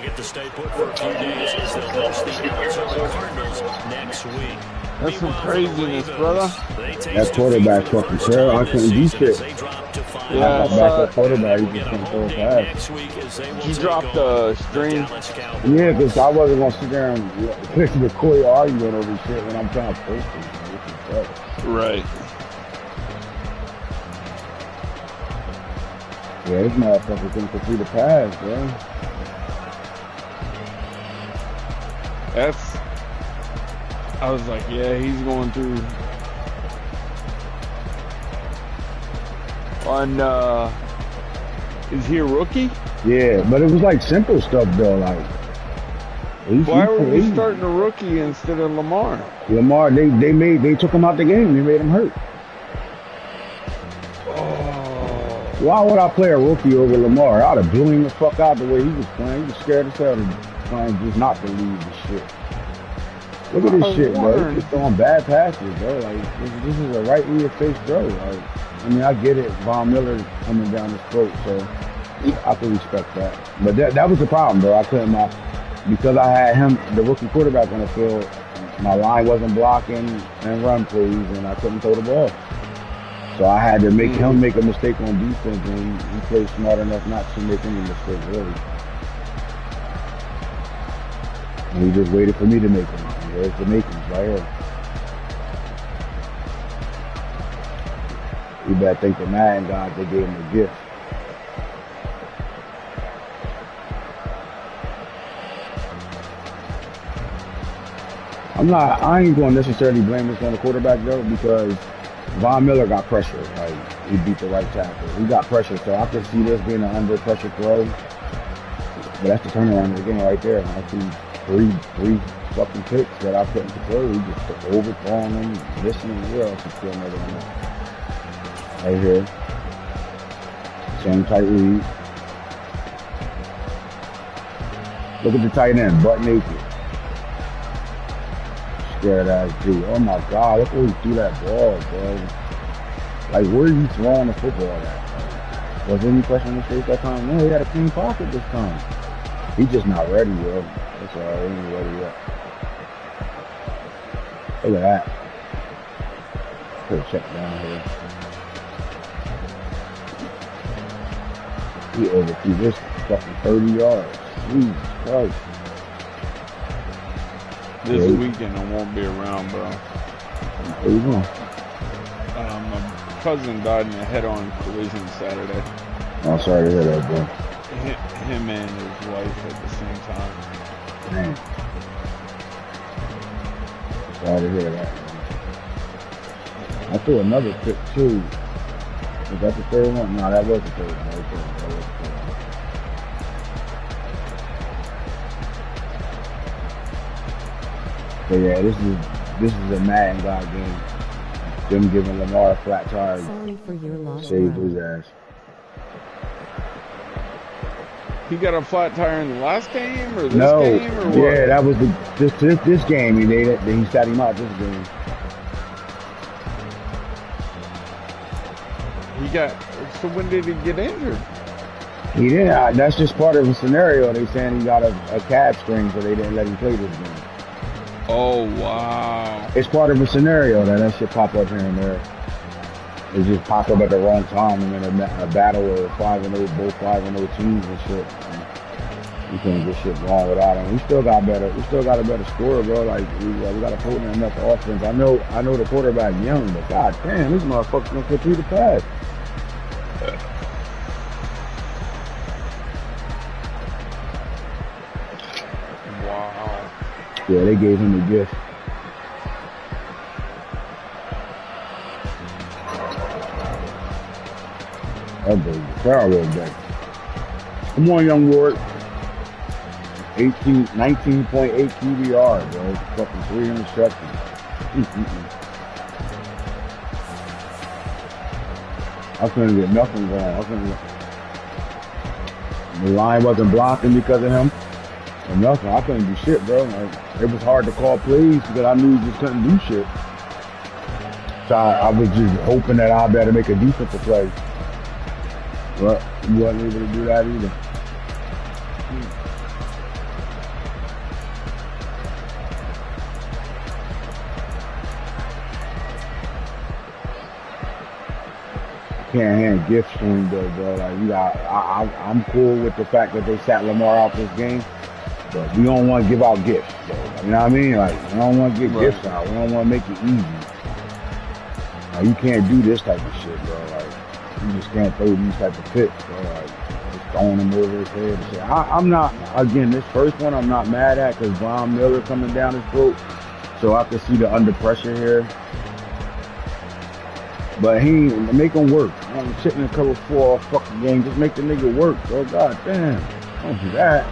get to stay put for a few days as they'll host the Arizona Cardinals next week. That's some craziness, brother. That quarterback fucking terrible. I couldn't do shit. Yeah, I back that quarterback. He just couldn't throw a pass. You dropped the stream. Yeah, because I wasn't going to sit there and listen to Corey arguing over shit when I'm trying to post it. Right. Yeah, this motherfucker couldn't complete a pass, bro. I was like, yeah, he's going through. Is he a rookie? Yeah, but it was like simple stuff though, like. Why were we starting a rookie instead of Lamar? Lamar, they took him out the game. They made him hurt. Oh. Why would I play a rookie over Lamar? I'd have blew him the fuck out the way he was playing. He was scared as hell to trying just not to leave the shit. Look at this shit, bro. He's just throwing bad passes, bro. Like, this is a right in your face throw. Like, I mean, I get it. Von Miller coming down his throat, so I can respect that. But that was the problem, bro. I couldn't, because I had him, the rookie quarterback on the field, my line wasn't blocking and run plays, and I couldn't throw the ball. So I had to make him make a mistake on defense, and he played smart enough not to make any mistake, really. And he just waited for me to make them. There's the makings right here. You better thank the Madden God they gave him a gift. I ain't going to necessarily blame this on the quarterback though, because Von Miller got pressure. Like, he beat the right tackle. He got pressure, so I could see this being an under pressure throw. But that's the turnaround of the game right there. I see three fucking picks that I couldn't control. He just overthrowing them, missing them. Where else is still another one? Right here. Same tight read. Look at the tight end, butt naked. Scared ass dude. Oh my God, look where he threw that ball, bro. Like, where are you throwing the football at? Like, was there any question in his face that time? No, he had a clean pocket this time. He's just not ready, bro. That's all right, he ain't ready yet. Look at that. Put a check down here. He overthrew this fucking 30 yards. Jesus Christ. This weekend I won't be around, bro. Where you going? My cousin died in a head-on collision Saturday. Oh, sorry to hear that, bro. Him and his wife at the same time. Man. Sorry to hear that, man. I threw another pick, too. Was that the third one? No, that was the third one. That was the third one. But yeah, this is a Madden God game. Them giving Lamar a flat tire. Sorry for your loss. Saved his ass. He got a flat tire in the last game or this game or what? Yeah, that was this game. He sat him out this game. So when did he get injured? He didn't. That's just part of the scenario. They saying he got a calf string, so they didn't let him play this game. Oh wow! It's part of a scenario that shit pop up here and there. It just pop up at the wrong time, and then a battle of 5-0, both 5-0 teams and shit. And we can't get shit wrong without him. We still got a better scorer, bro. Like we got a potent enough offense. I know the quarterback young, but god damn, this motherfucker gonna complete the pass. Wow. Yeah, they gave him a gift. That baby, terrible back. Come on, young Ward. 19.8 QBR, bro. Fucking 3 interceptions. I couldn't get nothing going. The line wasn't blocking because of him. Or nothing. I couldn't do shit, bro. Like, it was hard to call plays because I knew he just couldn't do shit. So I was just hoping that I better make a defensive play. But he wasn't able to do that either. can't hand gifts to him though, bro. Like you got, I'm cool with the fact that they sat Lamar out this game, but we don't want to give out gifts, bro. You know what I mean? Like we don't want to get Right. gifts out. We don't want to make it easy. Like you can't do this type of shit, bro. Like you just can't throw these type of picks, bro. Like just throwing them over his head and shit. I'm not, again, this first one I'm not mad at because Von Miller coming down his throat, so I can see the under pressure here. But he make him work. I'm sitting in cover 4 all fucking game. Just make the nigga work, bro. God damn. Don't do that.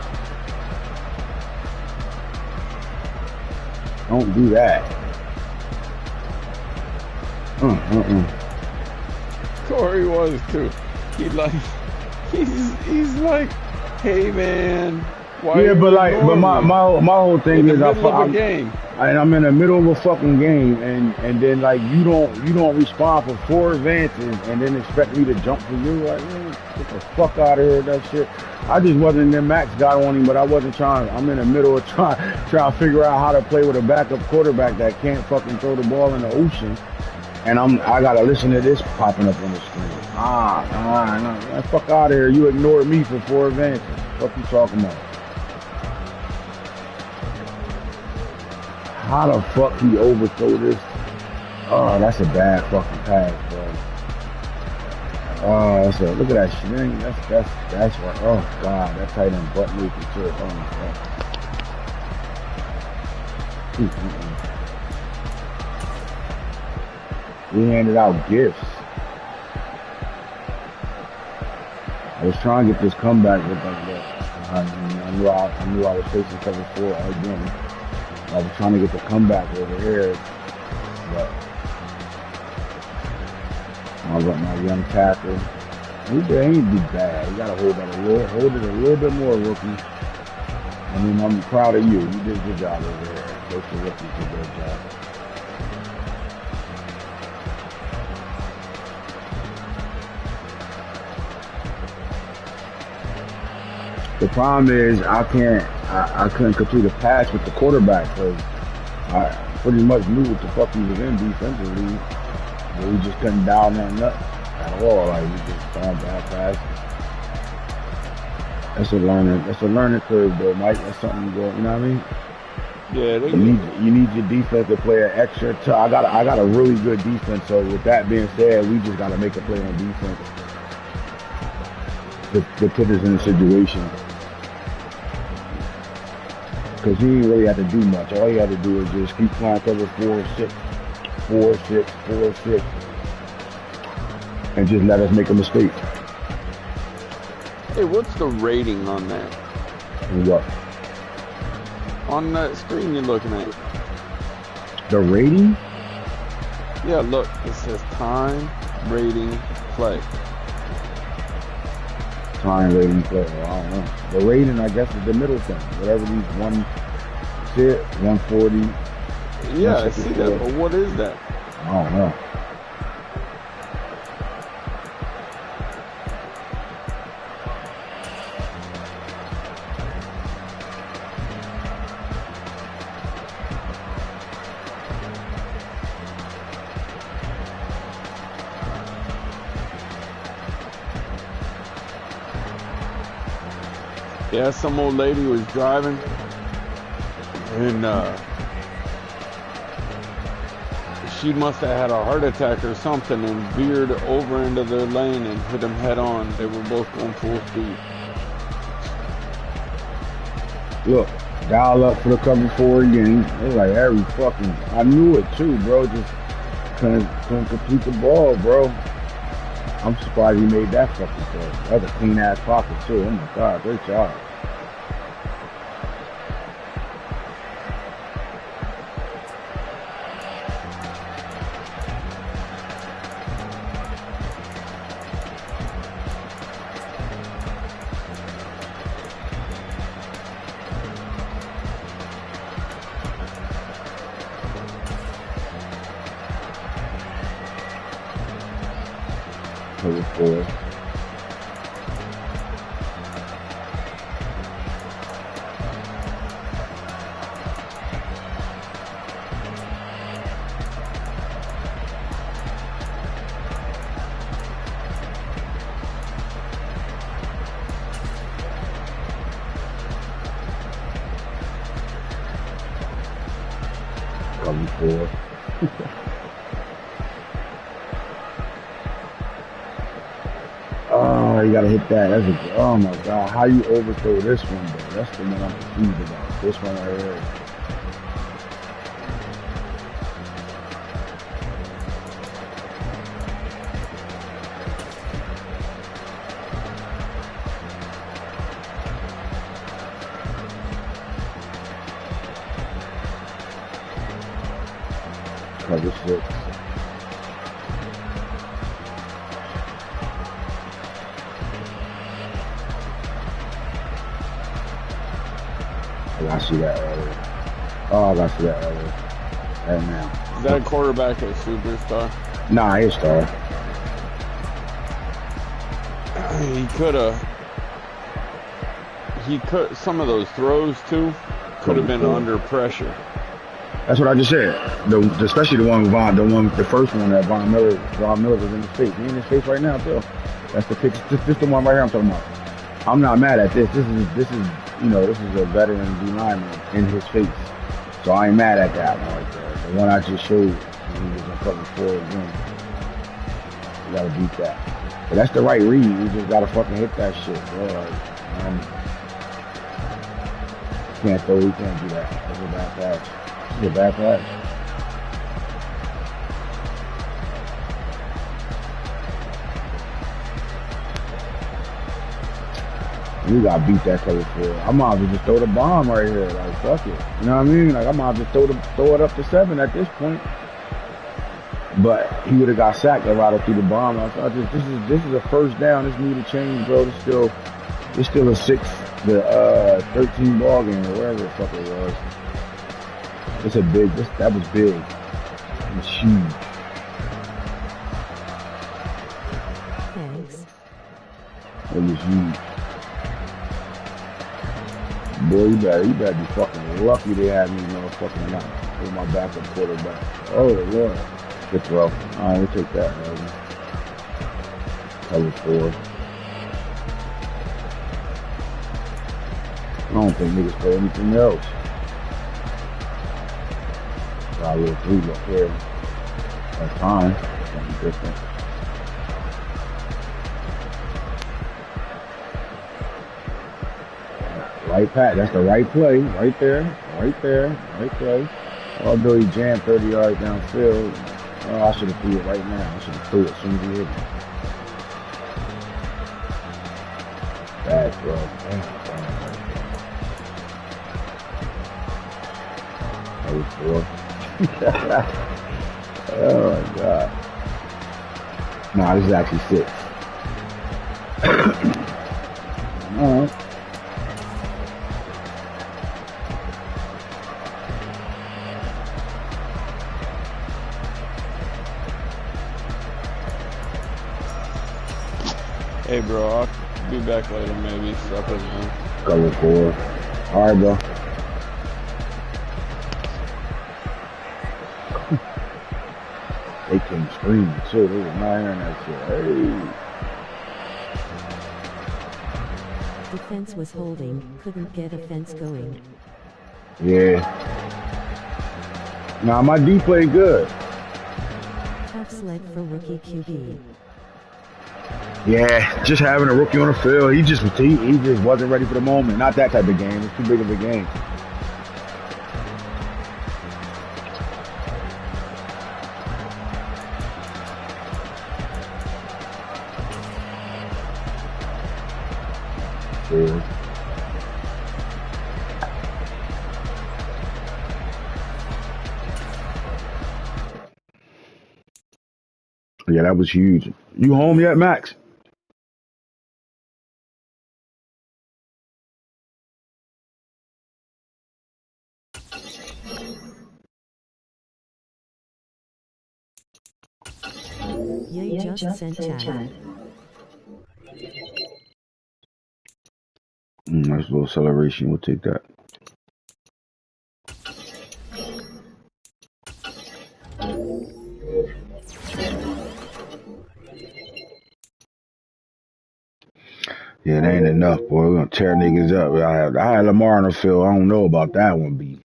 Don't do that. Corey was too. He's like, hey man, why? Yeah, you but like, but ignoring me? my whole thing In the is middle of a game. I'm in the middle of a fucking game, and then like you don't respond for 4 advances, and then expect me to jump for you. Like, man, get the fuck out of here with that shit. I just wasn't. Then Max got on him, but I wasn't trying. I'm in the middle of trying to figure out how to play with a backup quarterback that can't fucking throw the ball in the ocean, and I gotta listen to this popping up on the screen. No, fuck out of here. You ignored me for 4 advances. What you talking about? How the fuck he overthrew this? Oh, that's a bad fucking pass, bro. Oh, look at that shit. Man. That's what. Oh god, that tight end butt naked shit. Oh my god. We handed out gifts. I was trying to get this comeback with like that. I knew I was facing cover 4 again. I was trying to get the comeback over here, but I was up my young tackle. He ain't do bad. You gotta hold it a little bit more, rookie. I mean, I'm proud of you. You did a good job over there. Both the rookies did a good job. The problem is I couldn't complete a pass with the quarterback because I pretty much knew what the fuck he was in defensively. But we just couldn't dial nothing up at all. Like we just throwing bad passes. That's a learning curve though, Mike. That's something you go, you know what I mean? Yeah, you need your defense to play an extra I got a really good defense, so with that being said, we just gotta make a play on defense to put us in a situation. Because he didn't really have to do much. All he had to do is just keep flying cover 4, 6, 4, 6, 4, 6, and just let us make a mistake. Hey, what's the rating on that? What? On that screen you're looking at? The rating? Yeah, look. It says time, rating, play. Time, rating, play. Well, I don't know. The rating, I guess, is the middle thing. Whatever these 140. Yeah, I see that, but what is that? I don't know. Yeah, some old lady was driving, and she must have had a heart attack or something and veered over into their lane and hit them head on. They were both going full speed. Look, dial up for the cover 4 again. It was like every fucking. I knew it too, bro. Just couldn't complete the ball, bro. I'm surprised he made that fucking play. That was a clean ass pocket too. Oh my god, great job. Cover 4. Cover 4. Oh, you gotta hit that. That's a, oh my god. How you overthrow this one though? That's the one I'm confused about. This one right here. Cover 6. I see that earlier. Oh, I see that earlier. Right now. Is that quarterback a superstar? Nah, he's star. He could, some of those throws too could have been under pressure. That's what I just said. Especially the one with the first one that Von Miller was in his face. He in his face right now too. That's the pitch. This the one right here I'm talking about. I'm not mad at this. This is you know, this is a veteran D lineman in his face. So I ain't mad at that one right there. The one I just showed, he was in cover 4 again. You gotta beat that. But that's the right read. You just gotta fucking hit that shit, bro. Like, can't throw, he can't do that. That's a bad pass. It's a bad pass. You gotta beat that cover 4. I might as well just throw the bomb right here. Like, fuck it. You know what I mean? Like, I might as well just throw it up to 7 at this point. But he would have got sacked if I'd have threw the bomb. I thought this is a first down. This need to change, bro. It's still a 13 ball game or whatever the fuck it was. It's a big. That was big. It was huge. Thanks. It was huge. Boy, you better be fucking lucky they had me motherfucking not with my backup quarterback. Oh Lord. Good throw. Alright, we'll take that, man. Cover 4. I don't think niggas play anything else. Probably a 3 up here. That's fine. Something different. Right pat. That's the right play. Right there. Right there. Right play. Although he jammed 30 yards downfield. Oh, I should have threw it right now. I should have threw it as soon as he hit it. Bad throw. Oh my god. Nah, this is actually 6. Alright. Hey bro, I'll be back later maybe. Suck it, man. Cover 4. Alright, bro. They came screaming too. They was not hearing that shit. Hey. Defense was holding, couldn't get offense going. Yeah. Nah, my D played good. Half sled for rookie QB. Yeah, just having a rookie on the field, he just wasn't ready for the moment. Not that type of game. It's too big of a game. Yeah, that was huge. You home yet, Max? Yeah, just sent chat. Nice little celebration. We'll take that. Yeah, it ain't enough, boy. We're gonna tear niggas up. I had Lamar on the field. I don't know about that one, B.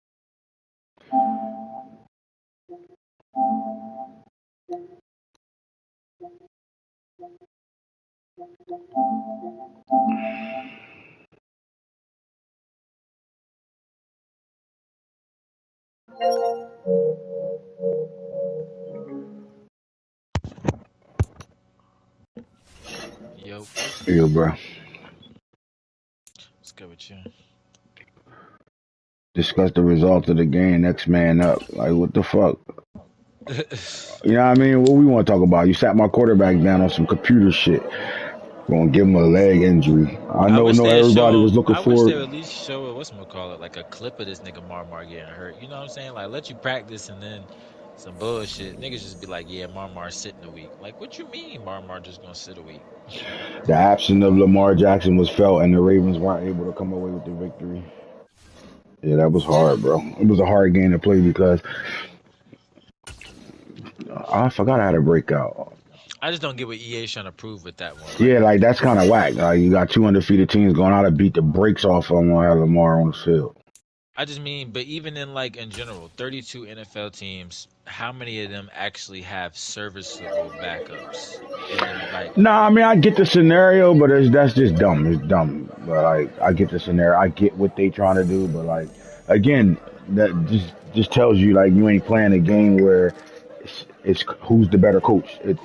Yo, Yeah, bro. what's good with you? Discuss the result of the game. Next man up. Like, what the fuck? You know what I mean? What we want to talk about? You sat my quarterback down on some computer shit. Gonna give him a leg injury. I I know, wish no, they would everybody show was him. looking I wish they forward. would at least show it. What's gonna call it? Like a clip of this nigga Marmar getting hurt. You know what I'm saying? Like let you practice and then some bullshit. Niggas just be like, yeah, Marmar's sitting a week. Like what you mean Marmar just gonna sit a week? The absence of Lamar Jackson was felt, and the Ravens weren't able to come away with the victory. Yeah, that was hard, bro. It was a hard game to play because I forgot how to break out. I just don't get what EA's trying to prove with that one. Like Yeah, like that's kind of whack. You got two undefeated teams going out to beat the brakes off of them while have Lamar on the field. I just mean, but even in like in general, 32 NFL teams, how many of them actually have serviceable backups? And then like Nah, I mean I get the scenario, but that's just dumb. It's dumb. But like I get the scenario. I get what they trying to do, but like again, that just tells you like you ain't playing a game where it's who's the better coach. It's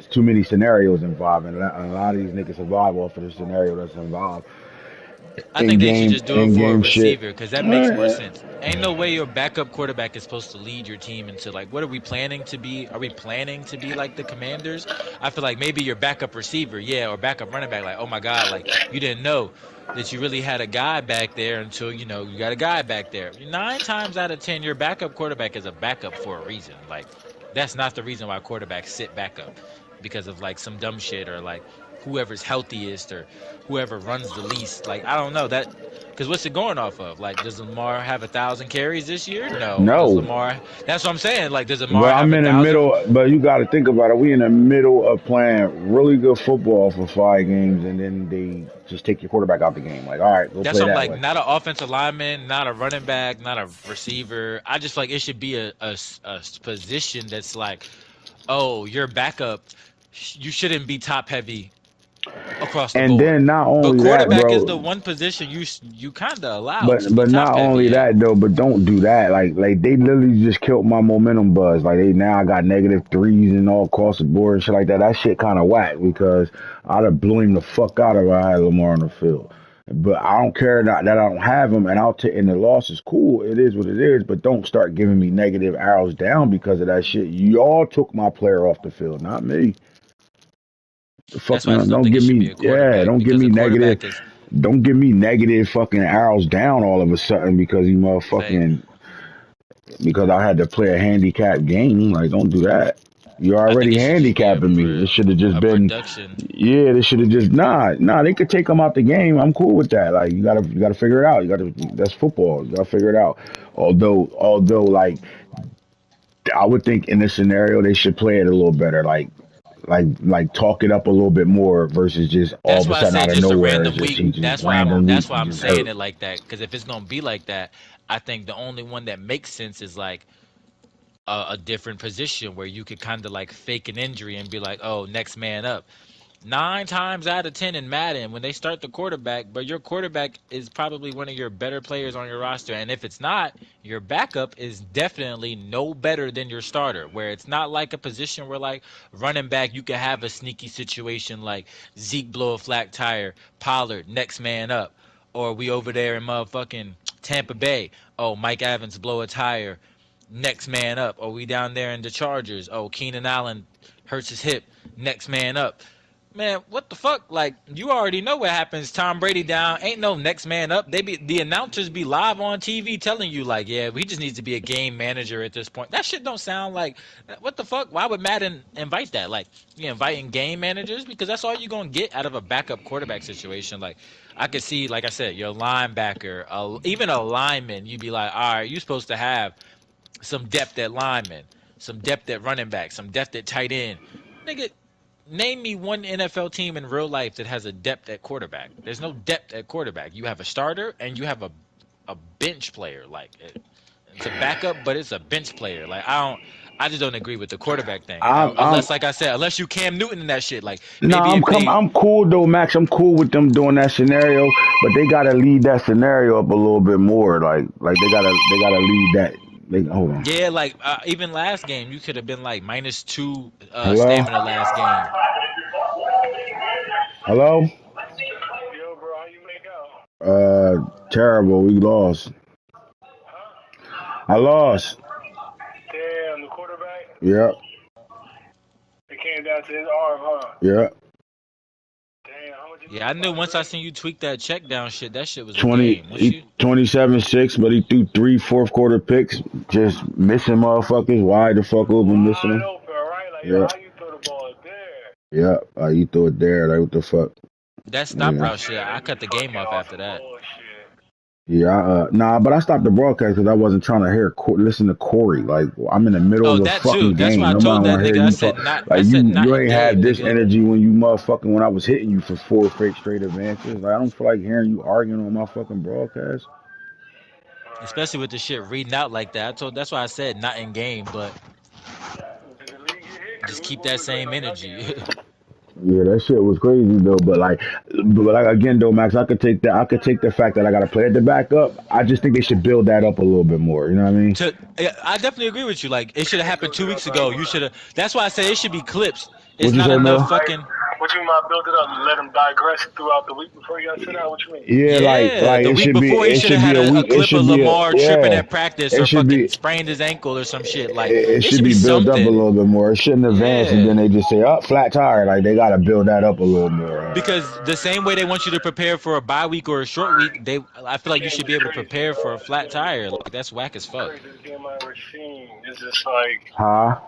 too many scenarios involved, and a lot of these niggas survive off of the scenario that's involved I think they should just do it in for a game shit. receiver because that makes more sense. Ain't no way your backup quarterback is supposed to lead your team into like what are we planning to be? Are we planning to be like the Commanders? I feel like maybe your backup receiver, yeah, or backup running back, like, oh my God, like you didn't know that you really had a guy back there until you know you got a guy back there. 9 times out of 10, your backup quarterback is a backup for a reason. Like that's not the reason why quarterbacks sit backup because of like some dumb shit or like whoever's healthiest or whoever runs the least. Like I don't know that because what's it going off of? Like, does Lamar have 1,000 carries this year? No. Does No, Lamar? That's what I'm saying. Like, does but Lamar have I'm a in the thousand? middle. But you got to think about it. We in the middle of playing really good football for 5 games, and then they just take your quarterback out the game. Like, all right, go That's play what I'm that like. way. Not an offensive lineman, not a running back, not a receiver. I just feel like it should be a position that's like, oh, your backup. You shouldn't be top heavy across the And board. then not But only that, quarterback is bro. the one position you kind of allowed to be But top not only heavy at. that though. But don't do that. Like they literally just killed my momentum buzz. Like they now I got negative threes and all across the board and shit like that. That shit kind of whack because I'd have blew him the fuck out if I had Lamar on the field. But I don't care that I don't have him, and I'll take. And the loss is cool. It is what it is. But don't start giving me negative arrows down because of that shit. Y'all took my player off the field, not me. That's why I Fucking just don't don't think it give should me be a yeah, quarterback don't give because me a negative. quarterback is Don't give me negative fucking arrows down all of a sudden because you same. motherfucking because I had to play a handicap game. Like, don't do that. You're I think already it should just be handicapping me. It should have just a been, production. yeah. They should have just nah. They could take them out the game. I'm cool with that. Like, you gotta figure it out. You gotta that's football. You gotta figure it out. Although, like, I would think in this scenario they should play it a little better. Like talk it up a little bit more versus just all That's of a why I sudden say out of just a nowhere it's random just week. he just random week That's why he I'm just saying hurt. it like that. Because if it's gonna be like that, I think the only one that makes sense is like a different position where you could kind of like fake an injury and be like, oh, next man up. 9 times out of 10 in Madden, when they start the quarterback, but your quarterback is probably one of your better players on your roster. And if it's not, your backup is definitely no better than your starter. Where it's not like a position where, like, running back, you could have a sneaky situation like Zeke blow a flat tire, Pollard, next man up. Or we over there in motherfucking Tampa Bay. Oh, Mike Evans blow a tire, next man up. Or we down there in the Chargers. Oh, Keenan Allen hurts his hip, next man up. Man, what the fuck? Like, you already know what happens. Tom Brady down, ain't no next man up. They be the announcers be live on TV telling you like, yeah, we just need to be a game manager at this point. That shit don't sound like what the fuck? Why would Madden invite that? Like, you inviting game managers because that's all you're gonna get out of a backup quarterback situation. Like, I could see, like I said, your linebacker, even a lineman, you'd be like, all right, you're supposed to have some depth at lineman, some depth at running back, some depth at tight end. Nigga, name me one NFL team in real life that has a depth at quarterback. There's no depth at quarterback. You have a starter and you have a bench player. Like it's a backup, but it's a bench player. Like I just don't agree with the quarterback thing. I'm Unless, like I said, unless you Cam Newton in that shit. Like no, maybe if they, I'm cool though, Max. I'm cool with them doing that scenario, but they gotta lead that scenario up a little bit more. Like they gotta lead that. Hold on. yeah, like even last game, you could have been like -2 Hello, stamina last game. hello. Yo, bro, how you make out? Terrible. We lost. I lost. Damn, the quarterback, Yep, it came down to his arm, huh? yep. Damn, how much you Yeah, lose I by, knew once I Dre? seen you tweak that check down shit, that shit was a 20, game. Once you 27-6, but he threw three fourth quarter picks, just missing motherfuckers wide the fuck open, missing Wide them. open, right? Like, yo, Yeah, how you throw the ball there? yeah. You threw it there. Like what the fuck? that stop Yeah. route shit, Man, I they be cut the game fucking off on after some that. bullshit. Yeah, nah, but I stopped the broadcast because I wasn't trying to listen to Corey. Like I'm in the middle Oh, of a that too. fucking That's why game. I told Nobody that want to hear nigga. I you said talk. not. I Like said you not in ain't have game, this nigga. energy when you motherfucking when I was hitting you for four straight advances. Like I don't feel like hearing you arguing on my fucking broadcast. Especially with the shit reading out like that. I told. That's why I said not in game, but Did the league get hit? Because just keep we that was waiting same on your game, energy. right? Yeah, that shit was crazy though. But like again though, Max, I could take that. I could take the fact that I got to play at the backup. I just think they should build that up a little bit more. You know what I mean? to yeah, I definitely agree with you. Like it should have happened Build two it up weeks like ago. You what? should have. That's why I say it should be clips. It's What'd you not say, enough Mel? Like, fucking. what you mean by build it up? Let him digress throughout the week before he got sent out? What you mean? Yeah, Yeah, like the it week should be before he it should have should be had a a week. It clip should of be a Lamar tripping yeah. at practice It or should fucking be sprained his ankle or some shit. Like it it should should be be built up a something. little bit more. It shouldn't advance and then Yeah. they just say, "Oh, flat tire." Like they got to build that up a little more. Because the same way they want you to prepare for a bye week or a short week, I feel This like you game should is be able to crazy, prepare bro. for a This flat game is tire. Like that's whack as the fuck. craziest game I ever seen. It's just like, Huh?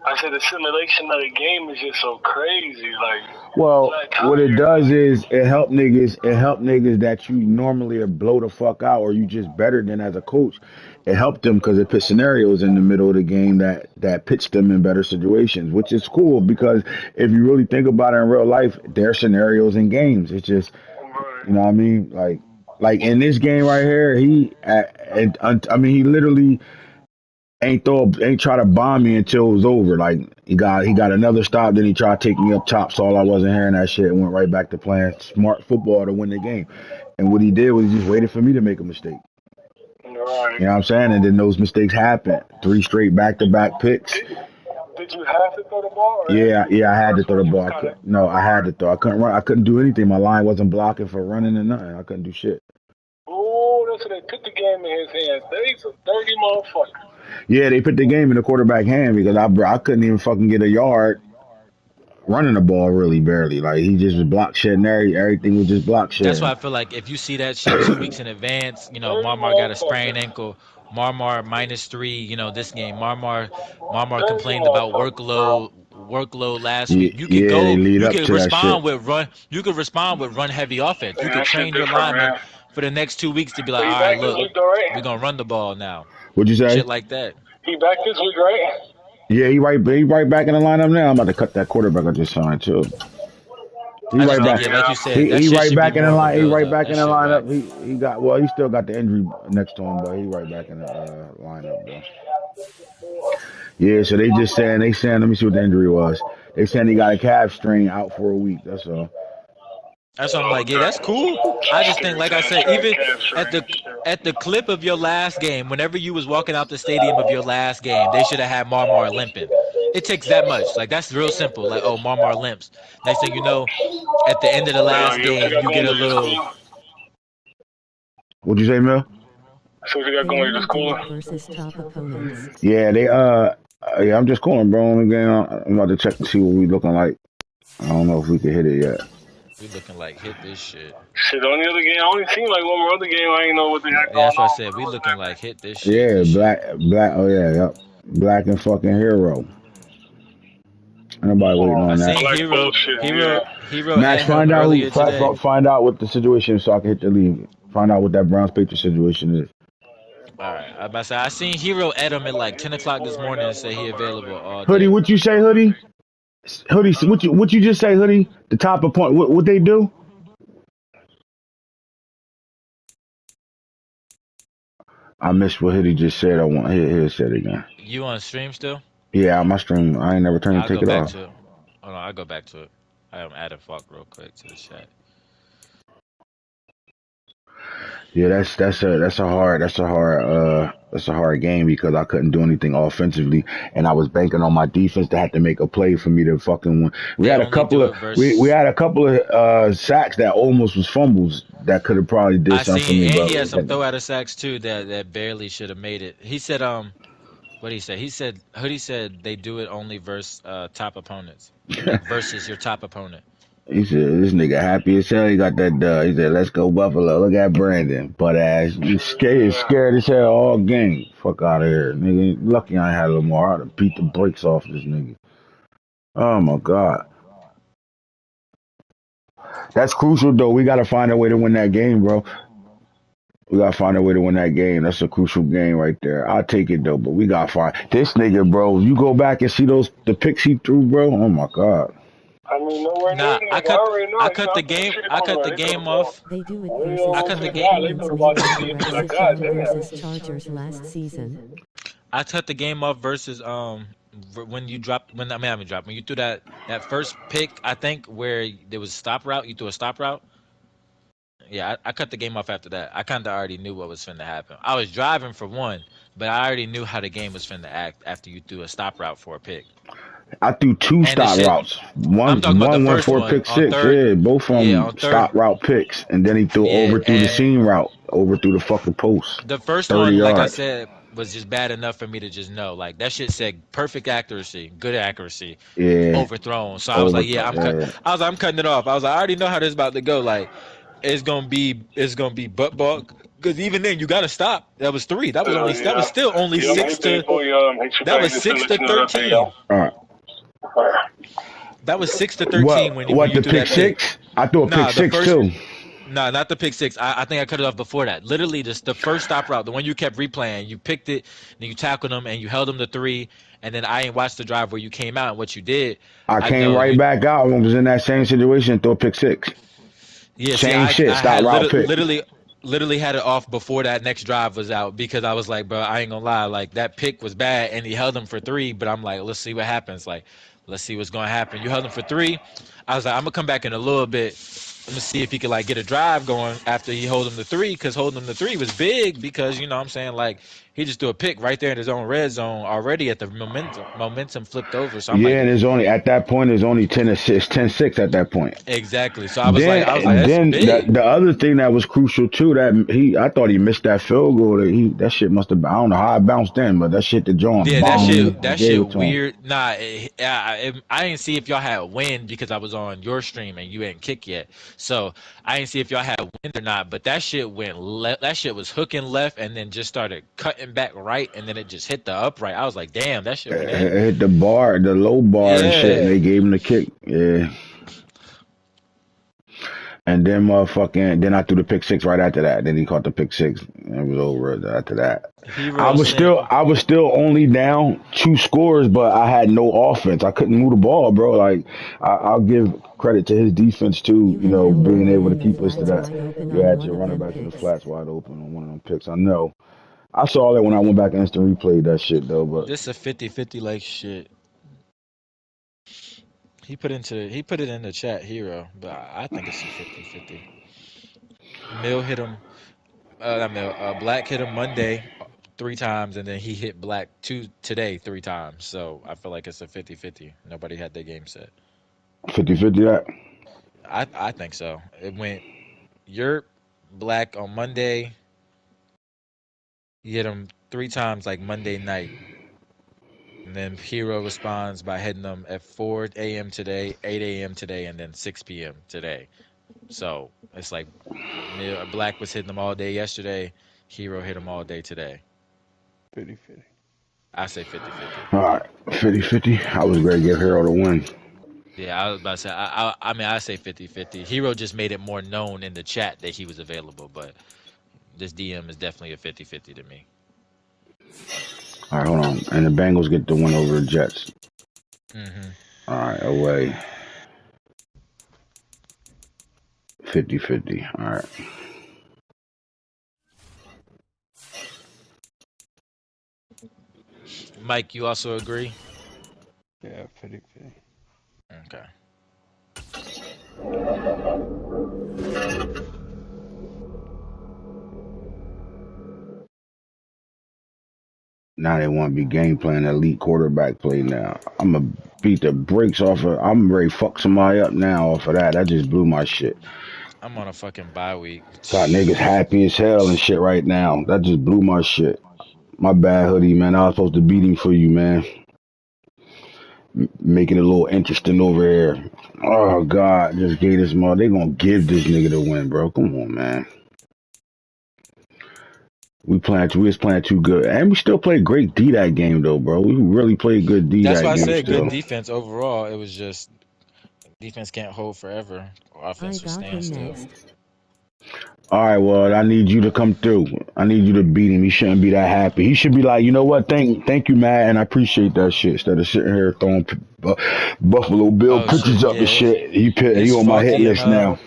I said, the simulation of the game is just so crazy. Like, Well, flat what it tire, does like, is it help niggas. It help niggas that you normally blow the fuck out, or you just better than as a coach. It helped them because it put scenarios in the middle of the game that pitch them in better situations, which is cool because if you really think about it in real life, there are scenarios in games. It's just bro. you know what I mean, like in this game right here, I mean, he literally ain't try to bomb me until it was over. Like he got another stop, then he tried to take me up top. So all I wasn't hearing that shit and went right back to playing smart football to win the game. And what he did was he just waited for me to make a mistake. Right. You know what I'm saying? And then those mistakes happen. Three straight back to back picks. Did you have to throw the ball, or Yeah, I had to first throw one the you was ball. kind of? No, I had to throw. I couldn't run. I couldn't do anything. My line wasn't blocking for running or nothing. I couldn't do shit. Oh, that's what they put the game in his hands. They's a dirty motherfucker. Yeah, they put the game in the quarterback hand because I couldn't even fucking get a yard running the ball really barely. Like he just was block shedding everything was just block That's why shedding. I feel like if you see that shit 2 weeks in advance, Dirty Marmar got a sprained motherfucker. ankle. Marmar -3. This game, Marmar Dirty complained about motherfucker, bro. workload last Yeah, week. You can yeah, they go, lead you up can to that shit. respond with run. You can respond with run heavy offense. You Man, could that shit train your different, linemen man. for the next 2 weeks to be So like, he all right, back this look, week, though, we're right? gonna run the ball now. What'd you say? Shit like that. He back this week, right? Yeah, he right back in the lineup now. I'm about to cut that quarterback I just signed too. He I just right think, Hell back. yeah, like yeah. you said, He that he shit right should be back in the more of a line. He build right up. back in That the shit whack. lineup. He got he still got the injury next to him, but he right back in the lineup though. Yeah, so they saying let me see what the injury was. They saying he got a calf strain out for a week. That's all. That's why I'm like, yeah, Okay. that's cool. I just think, like I said, even Capture at the and shit. at the clip of your last game, whenever you was walking out the stadium of your last game, they should have had Marmar limping. It takes that much. Like that's real simple. Like, oh, Marmar limps. Next thing you know, at the end of the Hell last yeah. What you game, got you get going a to the little. school? What'd you say, Mel? So what you got going to the Daily school? Double versus top opponents. Yeah, yeah, I'm just calling, bro. Again, I'm about to check to see what we looking like. I don't know if we can hit it yet. We looking like hit this shit. Shit, on the other game, I only seen like one more other game. I ain't know what they had Yeah, that's going what I on, but said. it We was looking back like there. hit this shit. Yeah, This shit. black. Oh yeah, yep. Black and fucking hero. Nobody waiting I on that. seen Black Hero, bullshit, yeah. Hero Max, at him find out earlier today. find out what the situation is so I can hit the league. Find out what that Browns Patriots situation is. All right, I about to say I seen Hero at him at like 10 o'clock this morning and say he available all Hoodie, day. what you say, Hoodie? Hoodie, what you just say, Hoodie? The top of point. What they do? I missed what Hoodie just said. I want here say it again. You on stream still? Yeah, my stream. I ain't never turned I'll to take go it back off. to it. Hold on, I'll go back to it. I am adding Falk real quick to the chat. Yeah, that's a hard game because I couldn't do anything offensively, and I was banking on my defense to have to make a play for me to fucking win. They only do it We versus. had a couple of sacks that almost was fumbles that could have probably did I something for seen, me, and but he had we some had throw out of sacks too that barely should have made it. He said, what did he say? He said, Hoodie said they do it only versus top opponents, like versus your top opponent. he said this nigga happy as hell. He got that dub. He said, "Let's go Buffalo." Look at Brandon, butt ass. You scared as hell all game. Fuck out of here, nigga. Lucky I ain't had Lamar. I'd have beat the brakes off this nigga. Oh my god. That's crucial though. We gotta find a way to win that game, bro. We gotta find a way to win that game. That's a crucial game right there. I'll take it though, but we gotta find this nigga, bro. You go back and see the picks he threw, bro. Oh my god. I mean, nowhere near Nah, that. I already know. I You cut know, the I'm from the game, city I cut quarterback. the They throw the game ball. off. They do it You versus I know, cut the to game. God, they Giants throw the when you ball to won the TD. regular Like, God season damn. versus Chargers last season. I cut the game off versus when you dropped when I mean I haven't dropped when you threw that first pick I think where there was a stop route you threw a stop route. Yeah, I cut the game off after that. I kind of already knew what was finna happen. I was driving for one, but I already knew how the game was finna act after you threw a stop route for a pick. I threw two And the stop shit, routes. I'm talking about the One went first for a one pick on six. third. Yeah, both of Yeah, them on third. stop route picks, and then he threw Yeah, over through the and seam route, over through the fucking post, the first 30 one, like I yards. said, was just bad enough for me to just know. Like that shit said perfect accuracy, good accuracy, Yeah, overthrown. So I was over. like, yeah, I was like, I'm cutting it off. I was like, I already know how this is about to go. Like it's gonna be butt ball. Because even then, you gotta stop. That was three. That was Yeah. still only Yeah, I'm gonna six hit that to boy, hit your that thing was just to six let to you know that pay, 13. All right. That was 6 to 13 when What you the threw pick that pick. six? I threw a pick Nah, the six first too. Nah, not the pick six. I think I cut it off before that. Literally, just the first stop route, the one you kept replaying. You picked it, then you tackled him, and you held him to three. And then I ain't watched the drive where you came out and what you did. I I came know right you. back out and was in that same situation and threw a pick six. Yeah, see, Same shit. I Stop had route pick. literally had it off before that next drive was out because I was like, bro, I ain't gonna lie, like that pick was bad, and he held him for three. But I'm like, let's see what happens. Like, let's see what's gonna happen. You held him for three. I was like, I'm gonna come back in a little bit. I'm gonna see if he could like get a drive going after he hold him to three, because holding him to three was big because you know what I'm saying, like he just threw a pick right there in his own red zone already at the momentum flipped over. So I'm like, Yeah, and it's only at that point it's only 10 assists, 10-6 at that point. exactly. So I was like, Then that's then the big. the other thing that was crucial too that I thought he missed that field goal that shit must have, I don't know how it bounced in, but that shit the joint Yeah, bombed and that gave shit it to him. weird. Nah, I didn't see if y'all had wind because I was on your stream and you hadn't kick yet. So I didn't see if y'all had wind or not. But that shit that shit was hooking left and then just started cutting back right, and then it just hit the upright. I was like, damn, that shit went in. It hit the bar, the low bar and shit, Yeah, and they gave him the kick. Yeah. And then motherfucking, then I threw the pick six right after that. Then he caught the pick six, and it was over after that. Hero sent. I was still only down two scores, but I had no offense. I couldn't move the ball, bro. Like I'll give credit to his defense too. You You had know, Bill being Burnham able to in the keep us to flats that. wide open You on had one your of running them backs in the picks. flats wide open on one of them picks. I know. I saw that when I went back and instant replayed that shit though, but This a 50-50 like shit. He put it in the chat, Hero, but I think it's a 50-50. Mill hit him. Not Mill. Black hit him Monday three times, and then he hit Black today three times. So I feel like it's a 50-50. Nobody had their game set. 50-50 that. I think so. It went Yurt Black on Monday. He hit him three times like Monday night. And then Hero responds by hitting them at 4 a.m. today, 8 a.m. today, and then 6 p.m. today. So it's like Black was hitting them all day yesterday. Hero hit him all day today. 50-50. I say 50-50. All right, 50-50. I was ready to give Hero the win. Yeah, I was about to say. I mean, I say 50-50. Hero just made it more known in the chat that he was available, but this DM is definitely a 50-50 to me. All right, hold on. And the Bengals get the win over the Jets. Hmm. All right, away. 50-50. All right. Mike, you also agree? Yeah, 50-50. Okay. Now they want to be game plan elite quarterback play now. I'm going to beat the brakes off of, I'm ready to fuck somebody up now off of that. That just blew my shit. I'm on a fucking bye week. Got niggas happy as hell and shit right now. That just blew my shit. My bad, Hoodie, man. I was supposed to beat him for you, man. Making it a little interesting over here. Oh, God. Just gave this mother. They gonna give this nigga the win, bro. Come on, man. We was playing too good. And we still played great D that game, though, bro. We really played good D That's why that I game said good still. defense overall. It was just defense can't hold forever. I Offense will got stand him still. next. All right, well, I need you to come through. I need you to beat him. He shouldn't be that happy. He should be like, you know what? Thank you, Matt, and I appreciate that shit. Instead of sitting here throwing Buffalo Bill Oh shit, pictures up and yeah. shit. He It's on my hit Falky and list now.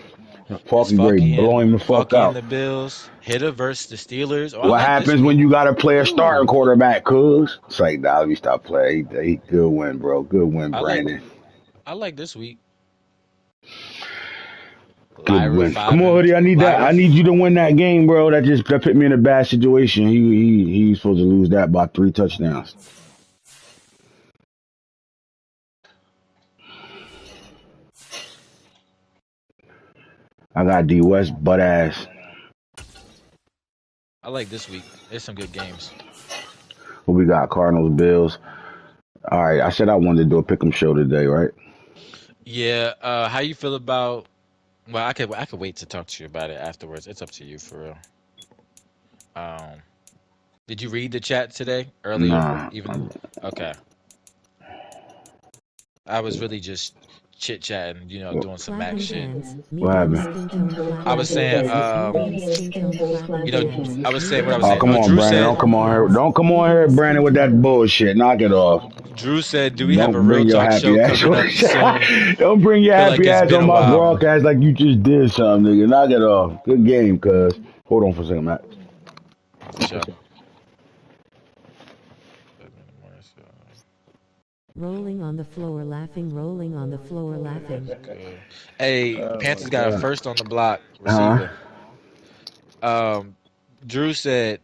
it's Falky Gray, blow him the fuck Falky and out. the Bills. Hitter versus the Steelers. Oh, I What like this happens week. when you got to play a starting Ooh. quarterback, cuz? It's like, nah, let me stop playing. He good win, bro. Good win, I like Brandon. I like this week. Good Lyra win. Come five on, and Hoodie. I need that. Lyra. I need you to win that game, bro. That put me in a bad situation. He's supposed to lose that by 3 touchdowns. I got D West butt ass. I like this week. There's some good games. What we got? Cardinals, Bills. All right. I said I wanted to do a pick'em show today, right? Yeah. How you feel about? Well, I could wait to talk to you about it afterwards. It's up to you for real. Um, did you read the chat today earlier? Nah. Even okay. I was really just chit chatting, What, doing some Mac Flapping shit. hands, what medium happened? skin tone I flapping was saying, hands, medium skin tone flapping hands, I was saying what I medium was Oh, saying. come Oh, skin on, Drew tone Brandon. said, Don't come flapping on here. hands, Don't come on here, medium Brandon, skin with that tone. bullshit. Knock it off. do we have a real Don't bring your talk show happy ass. coming up soon? Don't bring your Feel like happy it's ass been on a my while. broadcast like you just did something, nigga. Knock it off. Good game, cuz. Hold on for a second, Matt. For sure. Rolling on the floor laughing, rolling on the floor laughing. Good. Hey, Oh my Panthers got a god. first on the block Huh? receiver. Um, Drew said,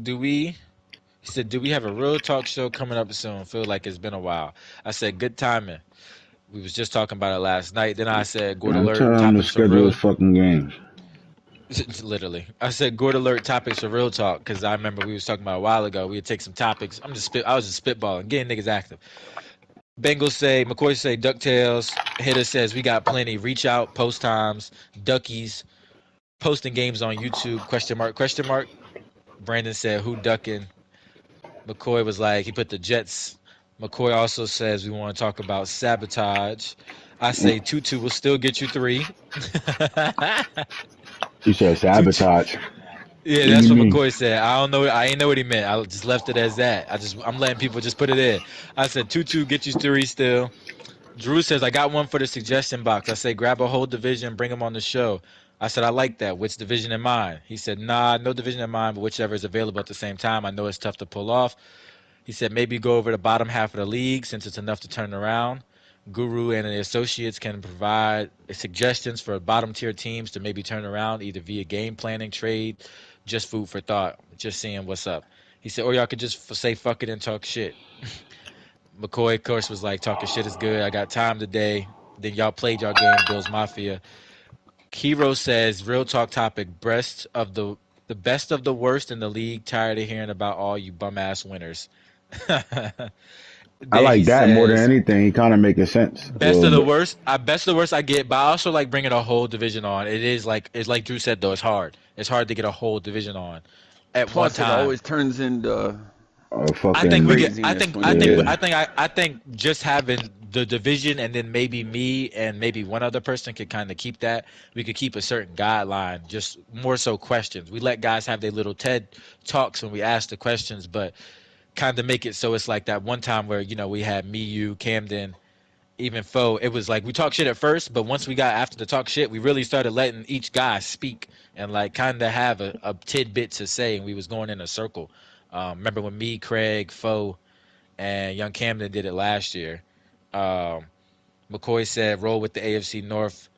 "Do we?" He said, "Do we have a real talk show coming up soon? Feel like it's been a while." I said, "Good timing." We was just talking about it last night. Then I said, "Gord I'm alert! telling him to Topics for schedule real." his fucking games. Literally, I said, "Gord alert! Topics for real talk." Because I remember we was talking about a while ago. We would take some topics. I was just spitballing, getting niggas active. Bengals say, McCoy say, Ducktales. Hitter says, we got plenty. Reach out, post times, Duckies, posting games on YouTube, question mark, question mark. Brandon said, who ducking? McCoy was like, he put the Jets. McCoy also says, we want to talk about sabotage. I say, Tutu will still get you three. He said Tutu. sabotage. Yeah, What do that's you what mean? McCoy said. I don't know. I ain't know what he meant. I just left it as that. I'm letting people just put it in. I said, Tutu get you three still. Drew says, I got one for the suggestion box. I say, grab a whole division, bring them on the show. I said, I like that. Which division in mind? He said, nah, no division in mind, but whichever is available at the same time. I know it's tough to pull off. He said, maybe go over the bottom half of the league since it's enough to turn around. Guru and the associates can provide suggestions for bottom tier teams to maybe turn around either via game planning, trade, just food for thought, just seeing what's up. He said, or y'all could just say fuck it and talk shit. McCoy, of course, was like, talking shit is good. I got time today. Then y'all played y'all game, Bills Mafia. Hero says, real talk topic, the best of the worst in the league. Tired of hearing about all you bum ass winners. I Then he like that more than says, anything. He kind of making sense a best little of the bit. worst. Best of the worst I get, but I also like bringing a whole division on. It's like Drew said though. It's hard. It's hard to get a whole division on at one Plus, it time. always turns into I think we get. Fucking craziness when you get. yeah. I think just having the division and then maybe me and maybe one other person could kind of keep that. We could keep a certain guideline, just more so questions. We let guys have their little TED talks when we ask the questions, but kind of make it so it's like that one time where we had me, you, Camden, even Foe. It was like we talked shit at first, but once we got after the talk shit, we really started letting each guy speak and like kind of have a tidbit to say, and we was going in a circle. Remember when me, Craig, Foe, and Young Camden did it last year? Um, McCoy said roll with the AFC North.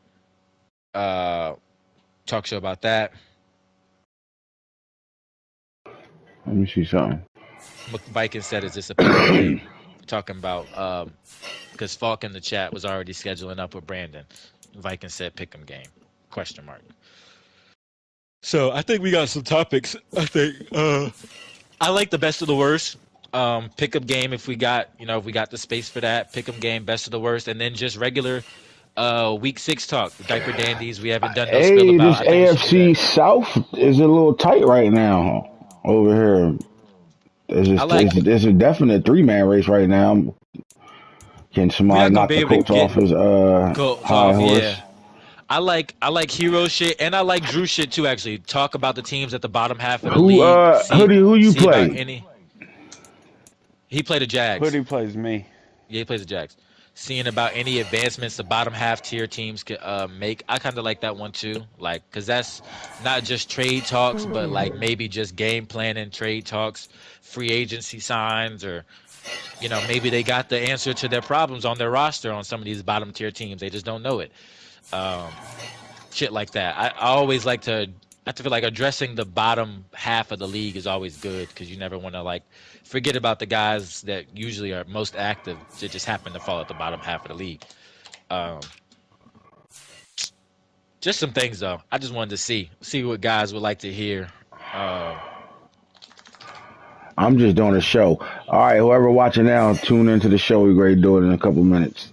Talk show about that. Let me see something. Viking said, "Is this a pick'em game?" Talking about because Falk in the chat was already scheduling up with Brandon. Viking said pick'em game? Question mark. So I think we got some topics. I think I like the best of the worst. Pickup game if we got if we got the space for that. Pickup game, best of the worst, and then just regular week 6 talk. The diaper dandies. We haven't done no spill Hey, about. this I think we should do AFC that. South is a little tight right now over here. I like. There's a definite three-man race right now. Can We're somebody not gonna knock be the able to coach off get his goals high off. horse? Yeah. I like hero shit and I like Drew shit too. Actually, talk about the teams at the bottom half of the Who league. See who you see about play? any. He played the Jags. Hoodie plays me. Yeah, he plays the Jags. Seeing about any advancements the bottom half tier teams could make. I kind of like that one too. Like, cause that's not just trade talks, but like maybe just game planning, trade talks, free agency signs, or maybe they got the answer to their problems on their roster on some of these bottom tier teams. They just don't know it. Um, Shit like that. I always like to. I have to feel like addressing the bottom half of the league is always good because you never want to like forget about the guys that usually are most active that just happen to fall at the bottom half of the league. Um, just some things though. I just wanted to see what guys would like to hear. Um, I'm just doing a show. All right, whoever watching now, tune into the show. We're going to do it in a couple minutes.